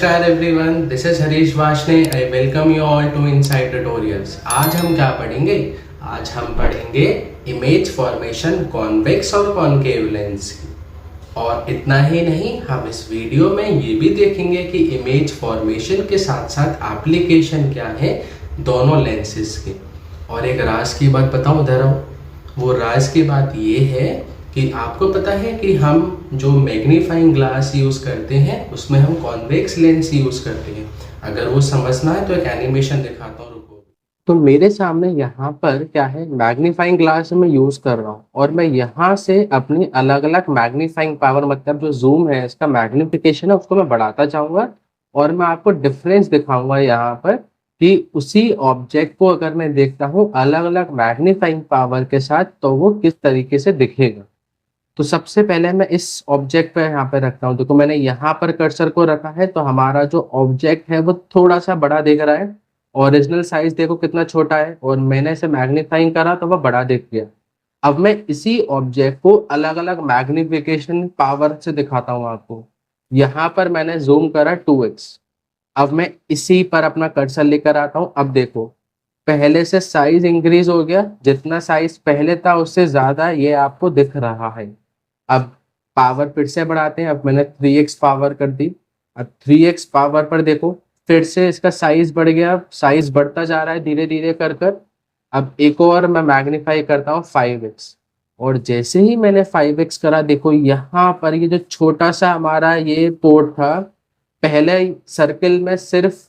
नमस्कार everyone, this is Harish Washne. I welcome you all to inside tutorials. आज हम क्या पढ़ेंगे? आज हम पढ़ेंगे इमेज फॉर्मेशन कॉन्वेक्स और कॉनकेव लेंस की। और इतना ही नहीं, हम इस वीडियो में ये भी देखेंगे कि इमेज फॉर्मेशन के साथ साथ एप्लीकेशन क्या है दोनों लेंसेज के। और एक राज की बात बताऊं जरा, वो राज की बात ये है कि आपको पता है कि हम जो मैग्नीफाइंग ग्लास यूज़ करते हैं उसमें हम कॉन्वेक्स लेंस यूज़ करते हैं। अगर वो समझना है तो एक एनिमेशन दिखाता हूँ, रुको। तो मेरे सामने यहाँ पर क्या है, मैग्नीफाइंग ग्लास मैं यूज़ कर रहा हूँ और मैं यहाँ से अपनी अलग अलग मैग्नीफाइंग पावर, मतलब जो जूम है, इसका मैग्निफिकेशन है, उसको मैं बढ़ाता जाऊँगा और मैं आपको डिफरेंस दिखाऊंगा यहाँ पर कि उसी ऑब्जेक्ट को अगर मैं देखता हूँ अलग अलग मैग्नीफाइंग पावर के साथ तो वो किस तरीके से दिखेगा। तो सबसे पहले मैं इस ऑब्जेक्ट पे यहाँ पे रखता हूँ। देखो मैंने यहाँ पर कर्सर को रखा है तो हमारा जो ऑब्जेक्ट है वो थोड़ा सा बड़ा दिख रहा है। ओरिजिनल साइज देखो कितना छोटा है और मैंने इसे मैग्नीफाइंग करा तो वह बड़ा दिख गया। अब मैं इसी ऑब्जेक्ट को अलग अलग मैग्निफिकेशन पावर से दिखाता हूँ आपको। यहाँ पर मैंने जूम करा 2x। अब मैं इसी पर अपना कर्सर लेकर आता हूँ। अब देखो पहले से साइज इंक्रीज हो गया, जितना साइज पहले था उससे ज्यादा ये आपको दिख रहा है। अब पावर फिर से बढ़ाते हैं। अब मैंने 3x पावर कर दी। अब 3x पावर पर देखो फिर से इसका साइज बढ़ गया। अब साइज बढ़ता जा रहा है धीरे धीरे कर कर। अब एक और मैं मैग्नीफाई करता हूँ 5x। और जैसे ही मैंने 5x करा, देखो यहाँ पर ये जो छोटा सा हमारा ये पोर्ट था, पहले सर्किल में सिर्फ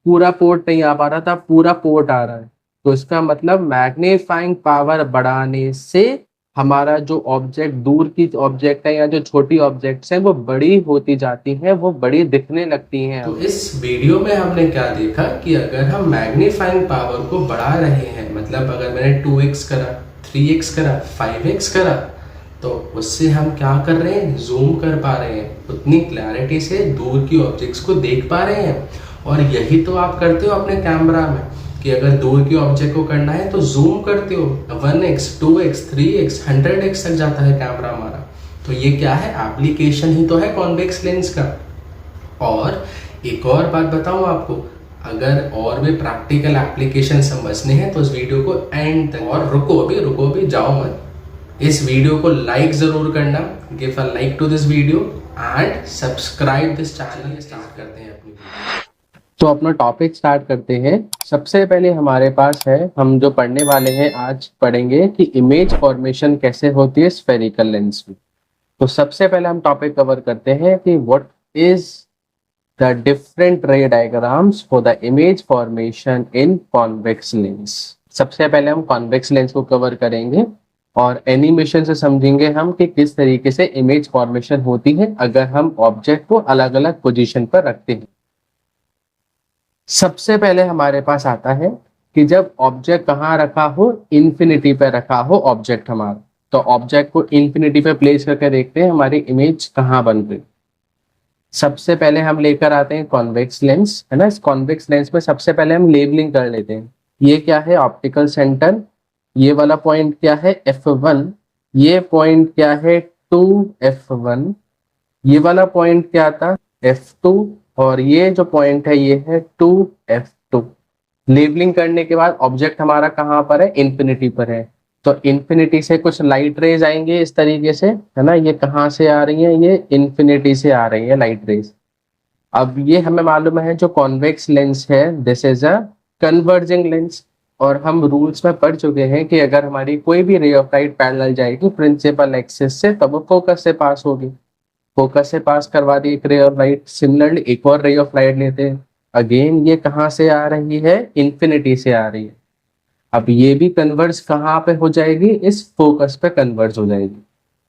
पूरा पोर्ट नहीं आ पा रहा था, पूरा पोर्ट आ रहा है। तो इसका मतलब मैग्नीफाइंग पावर बढ़ाने से हमारा जो ऑब्जेक्ट, दूर की ऑब्जेक्ट है या जो छोटी ऑब्जेक्ट्स हैं, वो बड़ी होती जाती हैं, वो बड़ी दिखने लगती हैं। तो इस वीडियो में हमने क्या देखा कि अगर हम मैग्नीफाइंग पावर को बढ़ा रहे हैं, मतलब अगर मैंने 2x करा, 3x करा, 5x करा, तो उससे हम क्या कर रहे हैं, जूम कर पा रहे हैं, उतनी क्लैरिटी से दूर की ऑब्जेक्ट्स को देख पा रहे हैं। और यही तो आप करते हो अपने कैमरा में कि अगर दूर की ऑब्जेक्ट को करना है तो जूम करते हो, 1x, 2x, 3x, 100x तक जाता है कैमरा हमारा। तो ये क्या है, एप्लीकेशन ही तो है कॉन्वेक्स लेंस का। और एक और बात बताऊं आपको, अगर और भी प्रैक्टिकल एप्लीकेशन समझने हैं तो इस वीडियो को एंड तक, और रुको भी जाओ मत, इस वीडियो को लाइक जरूर करना, give a like to this video and subscribe this channel. Start करते हैं अपनी। तो अपना टॉपिक स्टार्ट करते हैं। सबसे पहले हमारे पास है, हम जो पढ़ने वाले हैं आज पढ़ेंगे कि इमेज फॉर्मेशन कैसे होती है स्फेरिकल लेंस में। तो सबसे पहले हम टॉपिक कवर करते हैं कि व्हाट इज द डिफरेंट रे diagrams for the image formation in convex lens. सबसे पहले हम कॉन्वेक्स लेंस को कवर करेंगे और एनिमेशन से समझेंगे हम कि किस तरीके से इमेज फॉर्मेशन होती है अगर हम ऑब्जेक्ट को अलग अलग पोजीशन पर रखते हैं। सबसे पहले हमारे पास आता है कि जब ऑब्जेक्ट कहाँ रखा हो, इन्फिनिटी पे रखा हो ऑब्जेक्ट हमारा, तो ऑब्जेक्ट को इन्फिनिटी पे प्लेस करके देखते हैं हमारी इमेज कहाँ बन रही। सबसे पहले हम लेकर आते हैं कॉन्वेक्स लेंस, है ना। इस कॉन्वेक्स लेंस में सबसे पहले हम लेबलिंग कर लेते हैं। ये क्या है, ऑप्टिकल सेंटर। ये वाला पॉइंट क्या है, F1। ये पॉइंट क्या है, 2F1। ये वाला पॉइंट क्या था, F2। और ये जो पॉइंट है ये है 2F2। लेबलिंग करने के बाद ऑब्जेक्ट हमारा कहाँ पर है, इन्फिनिटी पर है। तो इन्फिनिटी से कुछ लाइट रेज आएंगे इस तरीके से, है ना। ये कहाँ से आ रही है, ये इन्फिनिटी से आ रही है लाइट रेज। अब ये हमें मालूम है जो कॉन्वेक्स लेंस है, this is a converging lens. और हम रूल्स में पढ़ चुके हैं कि अगर हमारी कोई भी रे ऑफ लाइट पैरेलल जाएगी प्रिंसिपल एक्सिस से, तब वो फोकस से पास होगी। फोकस से पास करवा दी एक रे ऑफ लाइट। सिमिलरली एक और रे ऑफ लाइट लेते हैं, अगेन ये कहाँ से आ रही है, इन्फिनिटी से आ रही है। अब ये भी कन्वर्ज कहाँ पे हो जाएगी, इस फोकस पे कन्वर्ज हो जाएगी।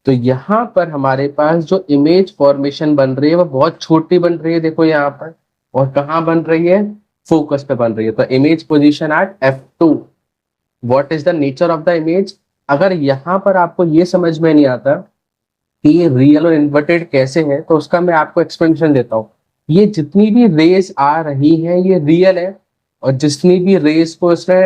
तो यहाँ पर हमारे पास जो इमेज फॉर्मेशन बन रही है वो बहुत छोटी बन रही है, देखो यहाँ पर। और कहाँ बन रही है, फोकस पे बन रही है। तो image position at F2। What is the nature of the image. अगर यहाँ पर आपको ये समझ में नहीं आता कि ये रियल और इन्वर्टेड कैसे है, तो उसका मैं आपको एक्सप्लेनेशन देता हूँ। ये जितनी भी रेज आ रही है ये रियल है, और जितनी भी रेज को इसने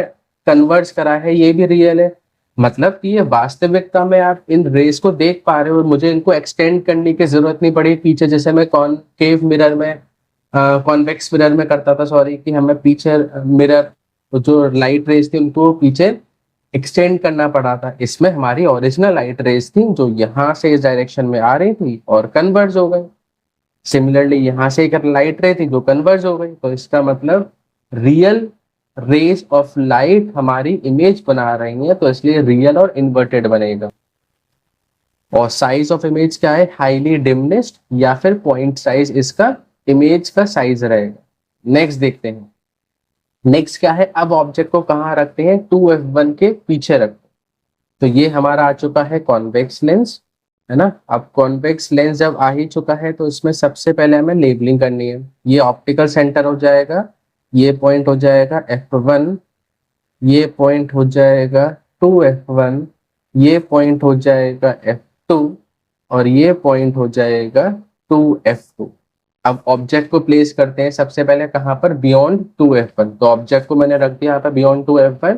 कन्वर्ट करा है ये भी रियल है। मतलब कि ये वास्तविकता में आप इन रेज को देख पा रहे हो और मुझे इनको एक्सटेंड करने की जरूरत नहीं पड़ी पीछे, जैसे मैं कॉनकेव मिरर में कॉन्वेक्स मिरर में करता था, सॉरी, कि हमें पीछे मिरर जो लाइट रेज थी उनको पीछे एक्सटेंड करना पड़ा था। इसमें हमारी ओरिजिनल लाइट रेज थी जो यहाँ से इस डायरेक्शन में आ रही थी और कन्वर्ज हो गई। सिमिलरली यहाँ से एक लाइट रे थी जो कन्वर्ज हो गई। तो इसका मतलब रियल रेज ऑफ लाइट हमारी इमेज बना रही है, तो इसलिए रियल और इन्वर्टेड बनेगा। और साइज ऑफ इमेज क्या है, हाईली डिमनेस्ड या फिर पॉइंट साइज इसका इमेज का साइज रहेगा। नेक्स्ट देखते हैं। नेक्स्ट क्या है, अब ऑब्जेक्ट को कहाँ रखते हैं, 2f1 के पीछे रखते हैं। तो ये हमारा आ चुका है कॉन्वेक्स लेंस, है ना। अब कॉन्वेक्स लेंस जब आ ही चुका है तो इसमें सबसे पहले हमें लेबलिंग करनी है। ये ऑप्टिकल सेंटर हो जाएगा, ये पॉइंट हो जाएगा f1, ये पॉइंट हो जाएगा 2f1, ये पॉइंट हो जाएगा f2 और ये पॉइंट हो जाएगा 2f2। अब ऑब्जेक्ट को प्लेस करते हैं सबसे पहले कहाँ पर, बियॉन्ड 2f1। तो ऑब्जेक्ट को मैंने रख दिया यहाँ पर बियॉन्ड 2f1।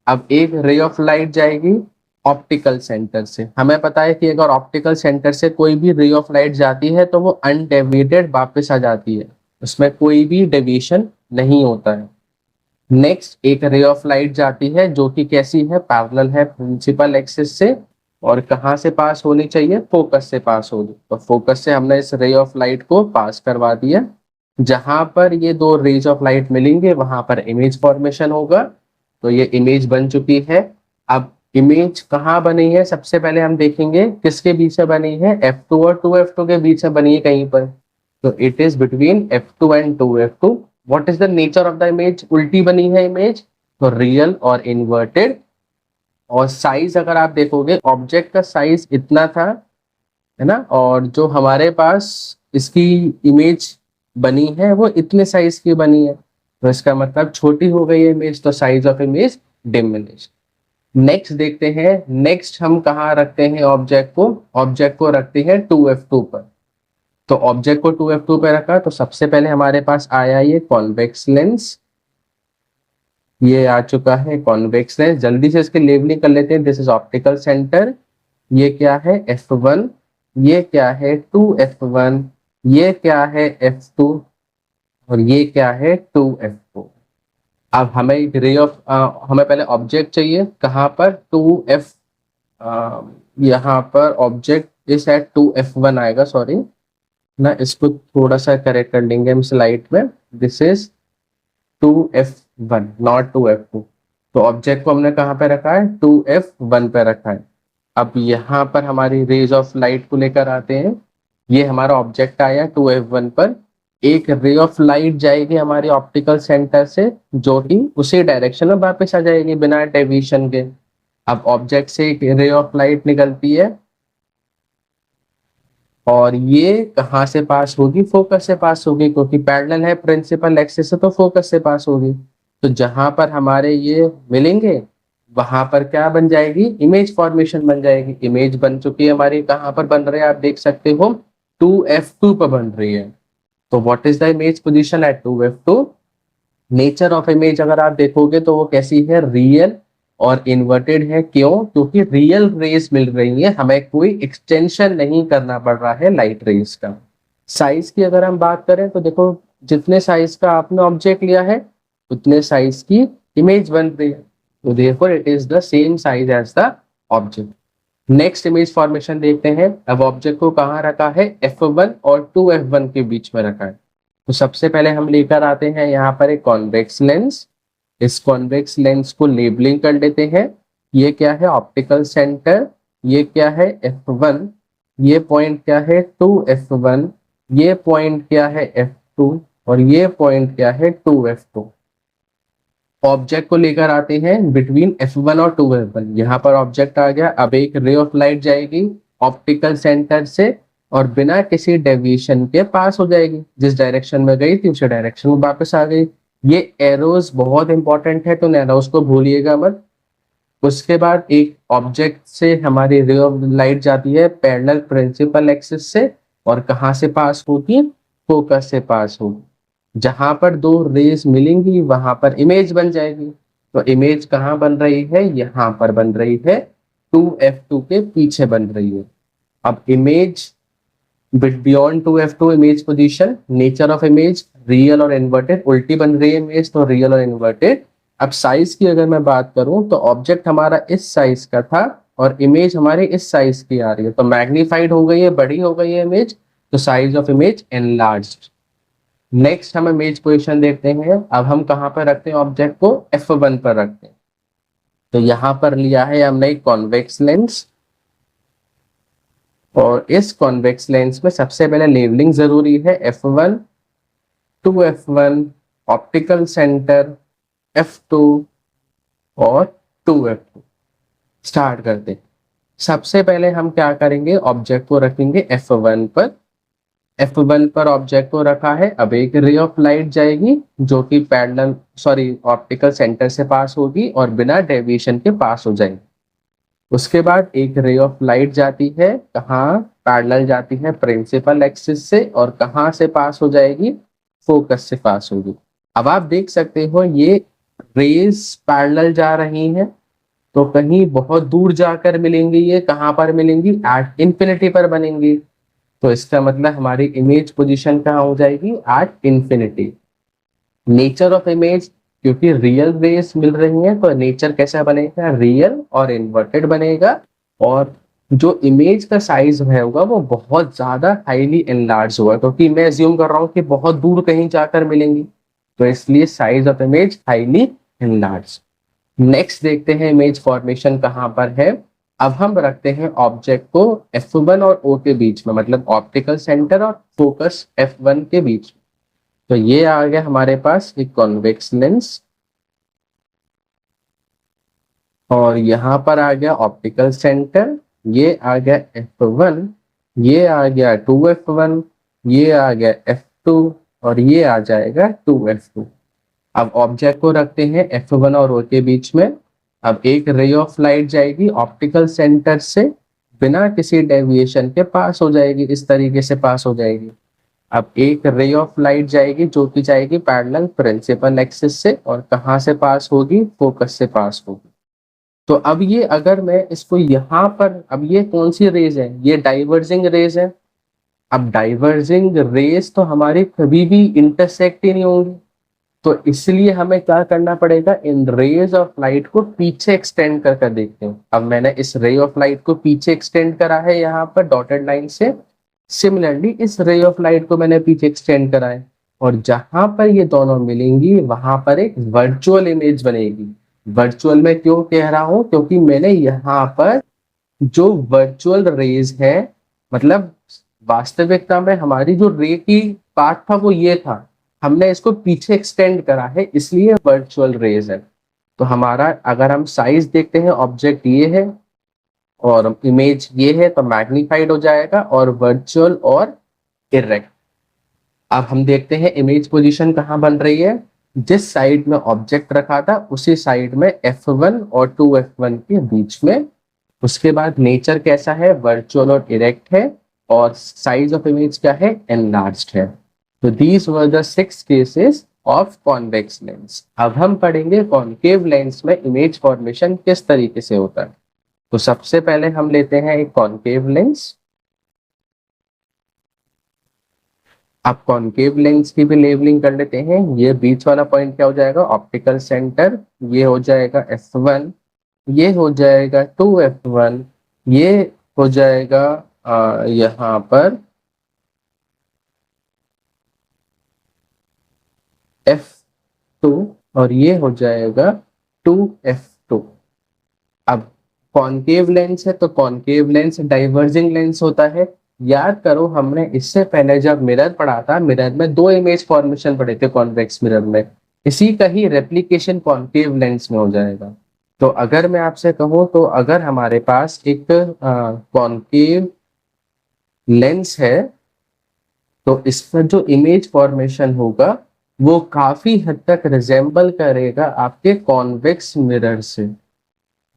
अब एक रे ऑफ लाइट जाएगी ऑप्टिकल सेंटर से। हमें पता है कि अगर ऑप्टिकल सेंटर से कोई भी रे ऑफ लाइट जाती है तो वो अनडेविएटेड वापस आ जाती है, उसमें कोई भी डेविएशन नहीं होता है। नेक्स्ट एक रे ऑफ लाइट जाती है जो कि कैसी है, पैरेलल है प्रिंसिपल एक्सिस से, और कहाँ से पास होनी चाहिए, फोकस से पास होगी। तो फोकस से हमने इस रे ऑफ लाइट को पास करवा दिया। जहां पर ये दो रेज ऑफ लाइट मिलेंगे वहां पर इमेज फॉर्मेशन होगा। तो ये इमेज बन चुकी है। अब इमेज कहाँ बनी है, सबसे पहले हम देखेंगे किसके बीच में बनी है, f2 और 2f2 के बीच में बनी है कहीं पर। तो it is between f2 and 2f2। What is the nature of the image, उल्टी बनी है इमेज, तो रियल और इन्वर्टेड। और साइज अगर आप देखोगे ऑब्जेक्ट का साइज इतना था, है ना, और जो हमारे पास इसकी इमेज बनी है वो इतने साइज की बनी है। तो इसका मतलब छोटी हो गई है इमेज, तो size of image diminish. Next देखते हैं। नेक्स्ट हम कहाँ रखते हैं ऑब्जेक्ट को, ऑब्जेक्ट को रखते हैं 2f2 पर। तो ऑब्जेक्ट को 2f2 पे रखा तो सबसे पहले हमारे पास आया ये कॉन्वेक्स लेंस। ये आ चुका है कॉन्वेक्स लेंस। जल्दी से इसके लेबलिंग कर लेते हैं। This is optical centre. ये क्या है, f1, ये क्या है 2f1, ये क्या है f2 और ये क्या है 2f2। अब हमें एक रे ऑफ हमें पहले ऑब्जेक्ट चाहिए कहाँ पर, 2f, यहाँ पर ऑब्जेक्ट इस एट 2f1 आएगा, सॉरी ना, इसको थोड़ा सा करेक्ट कर लेंगे हम स्लाइड में। This is 2f1 not 2f2। तो ऑब्जेक्ट को हमने कहाँ पे रखा है, 2f1 पे रखा है। अब यहाँ पर हमारी रेज ऑफ लाइट को लेकर आते हैं। ये हमारा ऑब्जेक्ट आया 2f1 पर। एक रे ऑफ लाइट जाएगी हमारी ऑप्टिकल सेंटर से जो कि उसी डायरेक्शन में वापस आ जाएगी बिना डेविएशन के। अब ऑब्जेक्ट से एक रे ऑफ लाइट निकलती है और ये कहाँ से पास होगी, फोकस से पास होगी, क्योंकि पैरेलल है प्रिंसिपल एक्सिस से, तो फोकस से पास होगी। तो जहां पर हमारे ये मिलेंगे वहां पर क्या बन जाएगी, इमेज फॉर्मेशन बन जाएगी। इमेज बन चुकी है हमारी, कहाँ पर बन रही है आप देख सकते हो, 2f2 पर बन रही है। तो what is the image position at 2f2। Nature of image अगर आप देखोगे तो वो कैसी है, रियल और इन्वर्टेड है। क्यों, क्योंकि रियल रेज मिल रही है, हमें कोई एक्सटेंशन नहीं करना पड़ रहा है लाइट रेज का। साइज की अगर हम बात करें तो देखो, जितने साइज का आपने ऑब्जेक्ट लिया है उतने साइज की इमेज बन रही है। तो therefore it is the same size as the object. Next image formation देखते हैं। अब ऑब्जेक्ट को कहाँ रखा है, f1 और 2f1 के बीच में रखा है। तो सबसे पहले हम लेकर आते हैं यहाँ पर एक कॉन्वेक्स लेंस। इस कॉन्वेक्स लेंस को लेबलिंग कर लेते हैं। ये क्या है, ऑप्टिकल सेंटर। ये क्या है, f1। ये पॉइंट क्या है, 2f1। ये पॉइंट क्या है, f2 और ये पॉइंट क्या है, 2f2। ऑब्जेक्ट को लेकर आते हैं बिटवीन f1 और 2f1। यहाँ पर ऑब्जेक्ट आ गया। अब एक रे ऑफ लाइट जाएगी ऑप्टिकल सेंटर से और बिना किसी डेविएशन के पास हो जाएगी, जिस डायरेक्शन में गई थी उसी डायरेक्शन में वापस आ गई। ये एरोज बहुत इंपॉर्टेंट है, तो एरोज को भूलिएगा मत। उसके बाद एक ऑब्जेक्ट से हमारी रे ऑफ लाइट जाती है पैरेलल प्रिंसिपल एक्सिस से, और कहाँ से पास होगी, फोकस से पास होगी। जहां पर दो रेज मिलेंगी वहां पर इमेज बन जाएगी। तो इमेज कहाँ बन रही है, यहाँ पर बन रही है, 2f2 के पीछे बन रही है। अब image beyond 2f2 image position, nature of image real और इन्वर्टेड उल्टी बन रही है इमेज, तो रियल और इन्वर्टेड। अब साइज की अगर मैं बात करूं तो ऑब्जेक्ट हमारा इस साइज का था और इमेज हमारी इस साइज की आ रही है, तो मैग्नीफाइड हो गई है, बड़ी हो गई है इमेज, तो size of image enlarged. Next हम इमेज पोजीशन देखते हैं। अब हम कहां पर रखते हैं ऑब्जेक्ट को, F1 पर रखते हैं। तो यहां पर लिया है हमने एक कॉन्वेक्स लेंस, और इस कॉन्वेक्स लेंस में सबसे पहले लेवलिंग जरूरी है। F1, 2F1, optical centre F2 और 2F2। स्टार्ट करते हैं। सबसे पहले हम क्या करेंगे, ऑब्जेक्ट को रखेंगे F1 पर। F1 पर ऑब्जेक्ट को रखा है। अब एक रे ऑफ लाइट जाएगी जो कि ऑप्टिकल सेंटर से पास होगी और बिना डेविएशन के पास हो जाएगी। उसके बाद एक रे ऑफ लाइट जाती है, कहाँ पैरेलल जाती है, प्रिंसिपल एक्सिस से, और कहाँ से पास हो जाएगी, फोकस से पास होगी। अब आप देख सकते हो ये रेज पैरेलल जा रही हैं, तो कहीं बहुत दूर जाकर मिलेंगी, ये कहाँ पर मिलेंगी, एट इंफिनिटी पर बनेंगी। तो इसका मतलब हमारी इमेज पोजीशन कहाँ हो जाएगी, at infinity. Nature of image, क्योंकि रियल रेस मिल रही है तो नेचर कैसा बनेगा, रियल और इन्वर्टेड बनेगा। और जो इमेज का साइज होगा वो बहुत ज्यादा हाईली एनलार्ज होगा, क्योंकि मैं अज्यूम कर रहा हूँ कि बहुत दूर कहीं जाकर मिलेंगी, तो इसलिए size of image highly enlarge. Next देखते हैं इमेज फॉर्मेशन कहाँ पर है। अब हम रखते हैं ऑब्जेक्ट को F1 और O के बीच में, मतलब ऑप्टिकल सेंटर और फोकस F1 के बीच में। तो ये आ गया हमारे पास एक कॉन्वेक्स लेंस, और यहां पर आ गया ऑप्टिकल सेंटर, ये आ गया F1, ये आ गया 2F1, ये आ गया F2, और ये आ जाएगा 2F2। अब ऑब्जेक्ट को रखते हैं F1 और O के बीच में। अब एक रे ऑफ लाइट जाएगी ऑप्टिकल सेंटर से, बिना किसी डेविएशन के पास हो जाएगी, इस तरीके से पास हो जाएगी। अब एक रे ऑफ लाइट जाएगी जो कि जाएगी पैरेलल प्रिंसिपल एक्सिस से, और कहाँ से पास होगी, फोकस से पास होगी। तो अब ये अगर मैं इसको यहाँ पर, अब ये कौन सी रेज है, ये डाइवर्जिंग रेज है। अब डाइवर्जिंग रेज तो हमारी कभी भी इंटरसेक्ट ही नहीं होंगी, तो इसलिए हमें क्या करना पड़ेगा, इन रेज ऑफ लाइट को पीछे एक्सटेंड कर देखते हैं। अब मैंने इस रे ऑफ लाइट को पीछे एक्सटेंड करा है यहाँ पर डॉटेड लाइन से। सिमिलरली इस रे ऑफ लाइट को मैंने पीछे एक्सटेंड करा है, और जहां पर ये दोनों मिलेंगी वहां पर एक वर्चुअल इमेज बनेगी। वर्चुअल में क्यों कह रहा हूं, क्योंकि मैंने यहाँ पर जो वर्चुअल रेज है, मतलब वास्तविकता में हमारी जो रे की पार्ट था वो ये था, हमने इसको पीछे एक्सटेंड करा है, इसलिए वर्चुअल रेज है। तो हमारा अगर हम साइज देखते हैं, ऑब्जेक्ट ये है और इमेज ये है, तो मैग्नीफाइड हो जाएगा, और वर्चुअल और इरेक्ट। अब हम देखते हैं इमेज पोजीशन कहाँ बन रही है, जिस साइड में ऑब्जेक्ट रखा था उसी साइड में F1 और 2F1 के बीच में। उसके बाद नेचर कैसा है, वर्चुअल और इरेक्ट है, और साइज ऑफ इमेज क्या है, एनलार्ज्ड है। तो these were the 6 cases of convex lens. अब हम पढ़ेंगे कॉनकेव लेंस में इमेज फॉर्मेशन किस तरीके से होता है। तो सबसे पहले हम लेते हैं एक कॉनकेव लेंस। अब कॉनकेव लेंस की भी लेवलिंग कर लेते हैं। ये बीच वाला पॉइंट क्या हो जाएगा, ऑप्टिकल सेंटर, ये हो जाएगा F1, ये हो जाएगा 2F1, ये हो जाएगा यहाँ पर F2, और ये हो जाएगा 2F2। अब कॉनकेव लेंस है तो कॉनकेव लेंस डाइवर्जिंग लेंस होता है। याद करो हमने इससे पहले जब मिरर पढ़ा था, मिरर में 2 इमेज फॉर्मेशन पढ़े थे कॉन्वेक्स मिरर में, इसी का ही रेप्लिकेशन कॉनकेव लेंस में हो जाएगा। तो अगर मैं आपसे कहूँ, तो अगर हमारे पास एक कॉनकेव लेंस है तो इसका जो इमेज फॉर्मेशन होगा वो काफी हद तक रिजेंबल करेगा आपके कॉन्वेक्स मिरर से।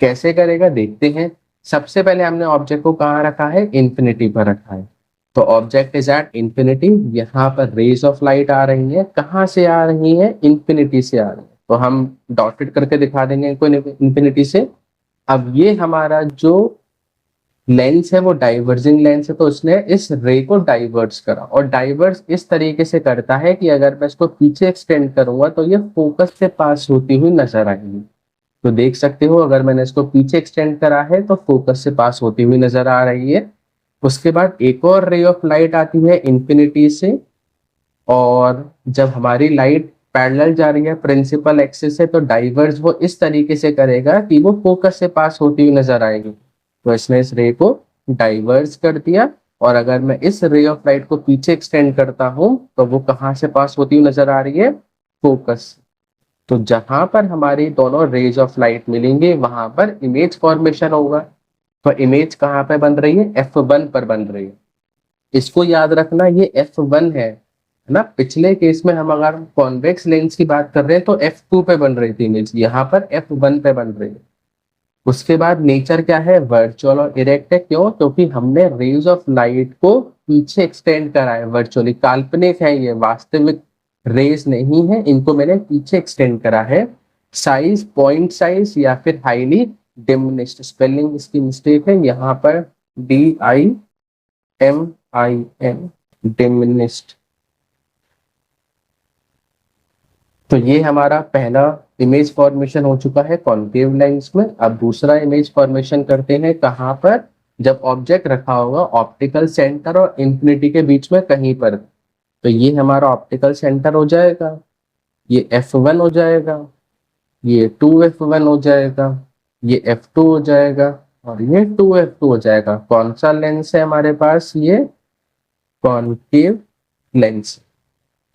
कैसे करेगा देखते हैं। सबसे पहले हमने ऑब्जेक्ट को कहाँ रखा है, इंफिनिटी पर रखा है। तो ऑब्जेक्ट इज एट इंफिनिटी, यहाँ पर रेज ऑफ लाइट आ रही है, कहाँ से आ रही है, इंफिनिटी से आ रही है, तो हम डॉटेड करके दिखा देंगे इनको इंफिनिटी से। अब ये हमारा जो लेंस है वो डाइवर्जिंग लेंस है, तो उसने इस रे को डाइवर्स करा, और डाइवर्स इस तरीके से करता है कि अगर मैं इसको पीछे एक्सटेंड करूंगा तो ये फोकस से पास होती हुई नजर आएगी। तो देख सकते हो अगर मैंने इसको पीछे एक्सटेंड करा है तो फोकस से पास होती हुई नजर आ रही है। उसके बाद एक और रे ऑफ लाइट आती है इंफिनिटी से, और जब हमारी लाइट पैरेलल जा रही है प्रिंसिपल एक्सिस से, तो डाइवर्ज वो इस तरीके से करेगा कि वो फोकस से पास होती हुई नजर आएगी। तो इसने इस रे को डाइवर्ज कर दिया। और अगर मैं इस रे ऑफ लाइट को पीछे एक्सटेंड करता हूं तो वो कहाँ से पास होती हुई नजर आ रही है, फोकस। तो जहां पर हमारी दोनों रेज ऑफ लाइट मिलेंगे वहां पर इमेज फॉर्मेशन होगा। तो इमेज कहाँ पे बन रही है, F1 पर बन रही है। इसको याद रखना, ये F1 है ना। पिछले केस में हम अगर कॉन्वेक्स लेंस की बात कर रहे हैं तो F2 पे बन रही थी इमेज, यहाँ पर F1 पे बन रही है। उसके बाद नेचर क्या है, वर्चुअल और इरेक्ट है। क्यों, क्योंकि हमने रेज ऑफ लाइट को पीछे एक्सटेंड करा है, वर्चुअली काल्पनिक है, ये वास्तविक रेज नहीं है, इनको मैंने पीछे एक्सटेंड करा है। साइज पॉइंट साइज या फिर हाईली डिमिनिश्ड, स्पेलिंग इसकी मिस्टेक है, यहाँ पर DIMIN, डिमिनिश्ड। तो ये हमारा पहला इमेज फॉर्मेशन हो चुका है कॉन्केव लेंस में। अब दूसरा इमेज फॉर्मेशन करते हैं कहाँ पर, जब ऑब्जेक्ट रखा होगा ऑप्टिकल सेंटर और इंफिनिटी के बीच में कहीं पर। तो ये हमारा ऑप्टिकल सेंटर हो जाएगा, ये F1 हो जाएगा, ये 2F1 हो जाएगा, ये F2 हो जाएगा, और ये 2F2 हो जाएगा। कौन सा लेंस है हमारे पास, ये कॉन्केव लेंस।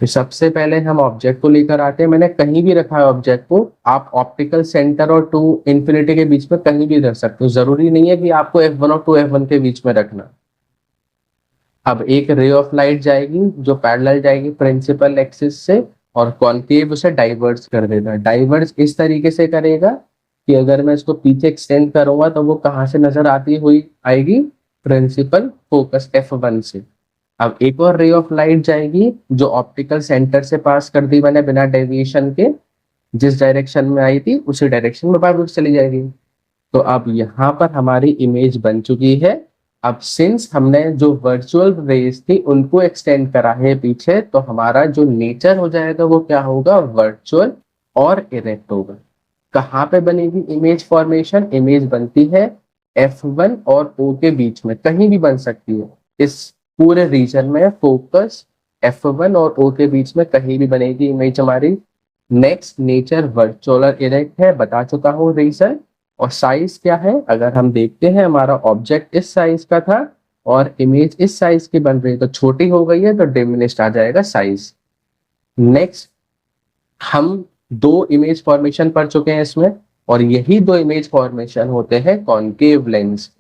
तो सबसे पहले हम ऑब्जेक्ट को लेकर आते हैं। मैंने कहीं भी रखा है ऑब्जेक्ट को, आप ऑप्टिकल सेंटर और 2 इंफिनिटी के बीच में कहीं भी रख सकते हो, जरूरी नहीं है कि आपको F1 और 2F1 के बीच में रखना। अब एक रे ऑफ लाइट जाएगी जो पैरेलल जाएगी प्रिंसिपल एक्सिस से, और कॉन्केव उसे डाइवर्ज कर देगा। डाइवर्ज इस तरीके से करेगा कि अगर मैं इसको पीछे एक्सटेंड करूंगा तो वो कहाँ से नजर आती हुई आएगी, प्रिंसिपल फोकस F1 से। अब एक और रे ऑफ लाइट जाएगी जो ऑप्टिकल सेंटर से पास कर दी मैंने बिना डेविएशन के, जिस डायरेक्शन में आई थी उसी डायरेक्शन में वापस चली जाएगी। तो अब यहाँ पर हमारी इमेज बन चुकी है। अब सिंस हमने जो वर्चुअल रेज थी उनको एक्सटेंड करा है पीछे, तो हमारा जो नेचर हो जाएगा वो क्या होगा, वर्चुअल और इरेक्ट होगा। कहाँ पे बनेगी इमेज फॉर्मेशन, इमेज बनती है F1 और O के बीच में, कहीं भी बन सकती है। इस पूरे रीजन में फोकस F1 और O के बीच में कहीं भी बनेगी इमेज हमारी। नेक्स्ट नेचर वर्चुअल और इरेक्ट है, बता चुका हूँ रीजन। और साइज क्या है, अगर हम देखते हैं हमारा ऑब्जेक्ट इस साइज का था और इमेज इस साइज की बन रही है, तो छोटी हो गई है तो डिमिनिश्ड आ जाएगा साइज। नेक्स्ट हम दो इमेज फॉर्मेशन पढ़ चुके हैं इसमें, और यही दो इमेज फॉर्मेशन होते हैं कॉन्केव लेंस।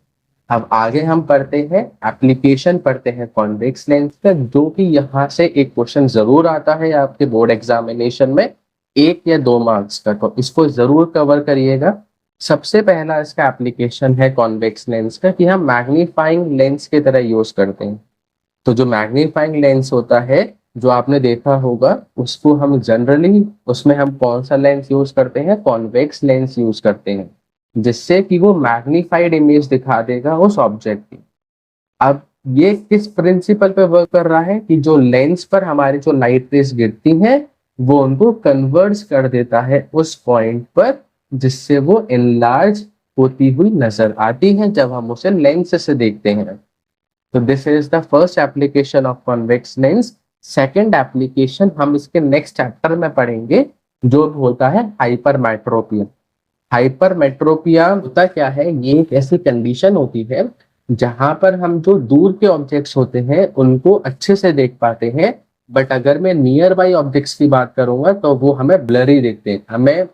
अब आगे हम पढ़ते हैं एप्लीकेशन, पढ़ते हैं कॉन्वेक्स लेंस का, जो कि यहाँ से एक क्वेश्चन जरूर आता है आपके बोर्ड एग्जामिनेशन में, 1 या 2 मार्क्स का, तो इसको जरूर कवर करिएगा। सबसे पहला इसका एप्लीकेशन है कॉन्वेक्स लेंस का कि हम मैग्नीफाइंग लेंस की तरह यूज करते हैं। तो जो मैग्नीफाइंग लेंस होता है जो आपने देखा होगा, उसको हम जनरली उसमें हम कौन सा लेंस यूज करते हैं, कॉन्वेक्स लेंस यूज करते हैं, जिससे कि वो मैग्नीफाइड इमेज दिखा देगा उस ऑब्जेक्ट की। अब ये किस प्रिंसिपल पे वर्क कर रहा है कि जो लेंस पर हमारी जो लाइट रेस गिरती हैं वो उनको कन्वर्ज कर देता है उस पॉइंट पर, जिससे वो इनलार्ज होती हुई नजर आती है जब हम उसे लेंस से देखते हैं। तो this is the first application of convex lens. Second application हम इसके नेक्स्ट चैप्टर में पढ़ेंगे, जो होता है हाइपरमेट्रोपिया। हाइपरमेट्रोपिया होता क्या है, ये एक ऐसी कंडीशन होती है जहां पर हम जो दूर के ऑब्जेक्ट्स होते हैं उनको अच्छे से देख पाते हैं, बट अगर मैं नियर बाई ऑब्जेक्ट्स की बात करूंगा तो वो हमें ब्लरी दिखते हैं, हमें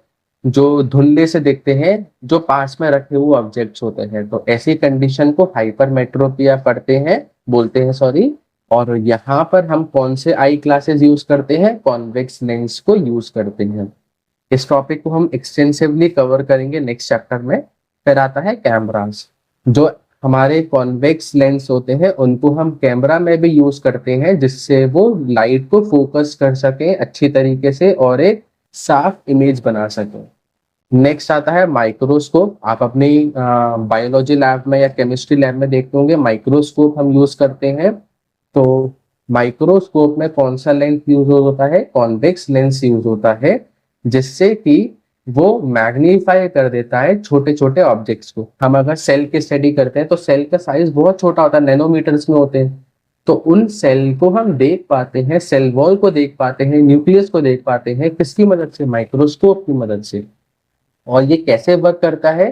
जो धुंधले से दिखते हैं जो पास में रखे हुए ऑब्जेक्ट्स होते हैं। तो ऐसी कंडीशन को हाइपरमेट्रोपिया पढ़ते हैं, बोलते हैं सॉरी। और यहाँ पर हम कौन से आई क्लासेस यूज करते हैं, कॉन्वेक्स लेंस को यूज करते हैं। इस टॉपिक को हम एक्सटेंसिवली कवर करेंगे नेक्स्ट चैप्टर में। फिर आता है कैमरास। जो हमारे कॉन्वेक्स लेंस होते हैं उनको हम कैमरा में भी यूज करते हैं, जिससे वो लाइट को फोकस कर सके अच्छी तरीके से और एक साफ इमेज बना सके। नेक्स्ट आता है माइक्रोस्कोप। आप अपनी बायोलॉजी लैब में या केमिस्ट्री लैब में देखते होंगे माइक्रोस्कोप हम यूज करते हैं। तो माइक्रोस्कोप में कौन सा लेंस यूज होता है? कॉन्वेक्स लेंस यूज होता है, जिससे कि वो मैग्नीफाई कर देता है छोटे छोटे ऑब्जेक्ट्स को। हम अगर सेल की स्टडी करते हैं तो सेल का साइज बहुत छोटा होता है, नैनोमीटर्स में होते हैं। तो उन सेल को हम देख पाते हैं, सेल वॉल को देख पाते हैं, न्यूक्लियस को देख पाते हैं, किसकी मदद से? माइक्रोस्कोप की मदद से। और ये कैसे वर्क करता है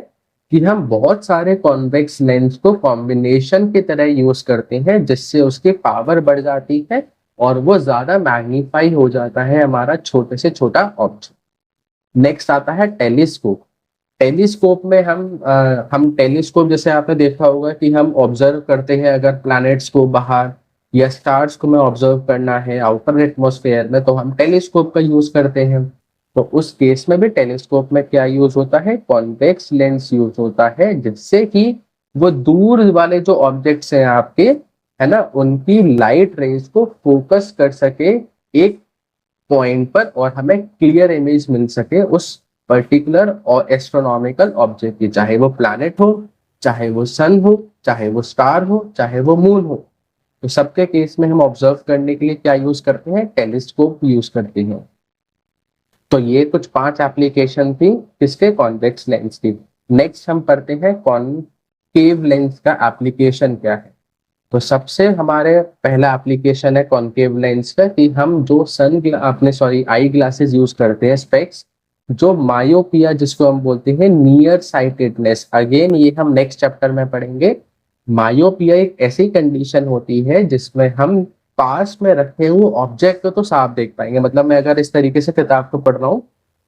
कि हम बहुत सारे कॉन्वेक्स लेंस को कॉम्बिनेशन की तरह यूज करते हैं, जिससे उसकी पावर बढ़ जाती है और वो ज्यादा मैग्नीफाई हो जाता है हमारा छोटे से छोटा ऑब्जेक्ट। नेक्स्ट आता है टेलीस्कोप। टेलीस्कोप में हम टेलीस्कोप, जैसे आपने देखा होगा कि हम ऑब्जर्व करते हैं, अगर प्लैनेट्स को बाहर या स्टार्स को हमें ऑब्जर्व करना है आउटर एटमॉस्फेयर में, तो हम टेलीस्कोप का यूज करते हैं। तो उस केस में भी टेलीस्कोप में क्या यूज होता है? कॉन्वेक्स लेंस यूज होता है, जिससे कि वो दूर वाले जो ऑब्जेक्ट्स हैं आपके, है ना, उनकी लाइट रेज को फोकस कर सके एक पॉइंट पर और हमें क्लियर इमेज मिल सके उस पर्टिकुलर और एस्ट्रोनॉमिकल ऑब्जेक्ट की, चाहे वो प्लैनेट हो, चाहे वो सन हो, चाहे वो स्टार हो, चाहे वो मून हो। तो सबके केस में हम ऑब्जर्व करने के लिए क्या यूज करते हैं? टेलीस्कोप यूज करते हैं। तो ये कुछ 5 एप्लीकेशन थी किसके? कॉन्वेक्स लेंस की। नेक्स्ट हम पढ़ते हैं कॉनकेव लेंस का एप्लीकेशन क्या है। तो सबसे हमारे पहला एप्लीकेशन है कॉनकेव लेंस का, कि हम जो आई ग्लासेस यूज करते हैं, स्पेक्स, जो मायोपिया जिसको हम बोलते हैं, नियर साइटेडनेस, अगेन ये हम नेक्स्ट चैप्टर में पढ़ेंगे। मायोपिया एक ऐसी कंडीशन होती है जिसमें हम पास में रखे हुए ऑब्जेक्ट को तो साफ देख पाएंगे। मतलब मैं अगर इस तरीके से किताब को पढ़ रहा हूँ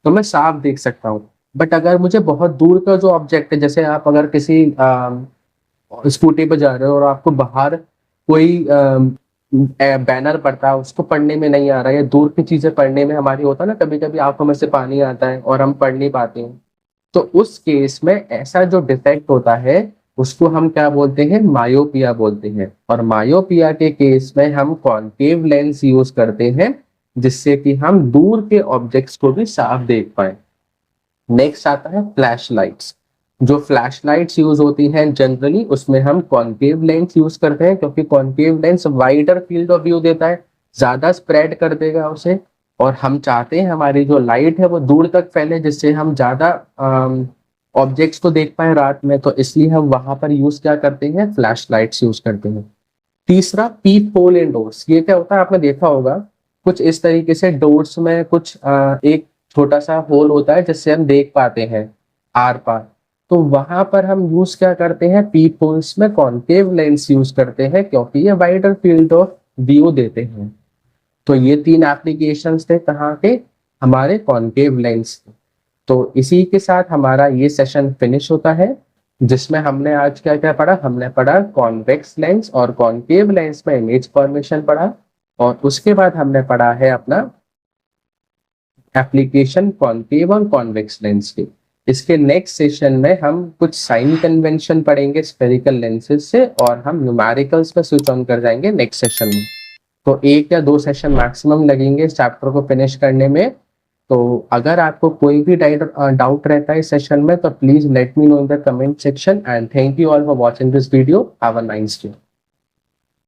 तो मैं साफ देख सकता हूँ, बट अगर मुझे बहुत दूर का जो ऑब्जेक्ट है, जैसे आप अगर किसी स्कूटी पर जा रहे हो और आपको बाहर कोई बैनर पड़ता है, उसको पढ़ने में नहीं आ रहा है, या दूर की चीजें पढ़ने में हमारी होता है ना, कभी कभी आंखों में से पानी आता है और हम पढ़ नहीं पाते हैं। तो उस केस में ऐसा जो डिफेक्ट होता है उसको हम क्या बोलते हैं? मायोपिया बोलते हैं। और मायोपिया के केस में हम कॉनकेव लेंस यूज करते हैं, जिससे कि हम दूर के ऑब्जेक्ट्स को भी साफ देख पाए। नेक्स्ट आता है फ्लैश लाइट्स। जो फ्लैश लाइट्स यूज होती हैं जनरली, उसमें हम कॉनकेव लेंस यूज करते हैं, क्योंकि concave lens wider field of view देता है, ज्यादा स्प्रेड कर देगा उसे। और हम चाहते हैं हमारी जो लाइट है वो दूर तक फैले, जिससे हम ज्यादा ऑब्जेक्ट्स को देख पाए रात में। तो इसलिए हम वहां पर यूज क्या करते हैं? फ्लैश लाइट्स यूज करते हैं। तीसरा, पीप होल इन डोर्स। ये क्या होता है? आपने देखा होगा कुछ इस तरीके से डोर्स में कुछ एक छोटा सा होल होता है जिससे हम देख पाते हैं आर पार। तो वहां पर हम यूज क्या करते हैं? पीप होल्स में कॉनकेव लेंस यूज करते हैं, क्योंकि ये वाइडर फील्ड ऑफ व्यू देते हैं। तो ये 3 एप्लीकेशंस थे कहाँ के? हमारे कॉनकेव लेंस। तो इसी के साथ हमारा ये सेशन फिनिश होता है, जिसमें हमने आज क्या क्या पढ़ा? हमने पढ़ा कॉन्वेक्स लेंस और कॉनकेव लेंस में इमेज फॉर्मेशन पढ़ा, और उसके बाद हमने पढ़ा है अपना एप्लीकेशन कॉनकेव और कॉन्वेक्स लेंस के। इसके नेक्स्ट सेशन में हम कुछ साइन कन्वेंशन पढ़ेंगे स्फेरिकल लेंसेज से, और हम न्यूमेरिकल्स पे स्विच ऑन कर जाएंगे नेक्स्ट सेशन में। तो 1 या 2 सेशन मैक्सिमम लगेंगे इस चैप्टर को फिनिश करने में। तो अगर आपको कोई भी डाउट रहता है इस सेशन में, तो please let me know in the comment section, and thank you all for watching this video. Have a nice day.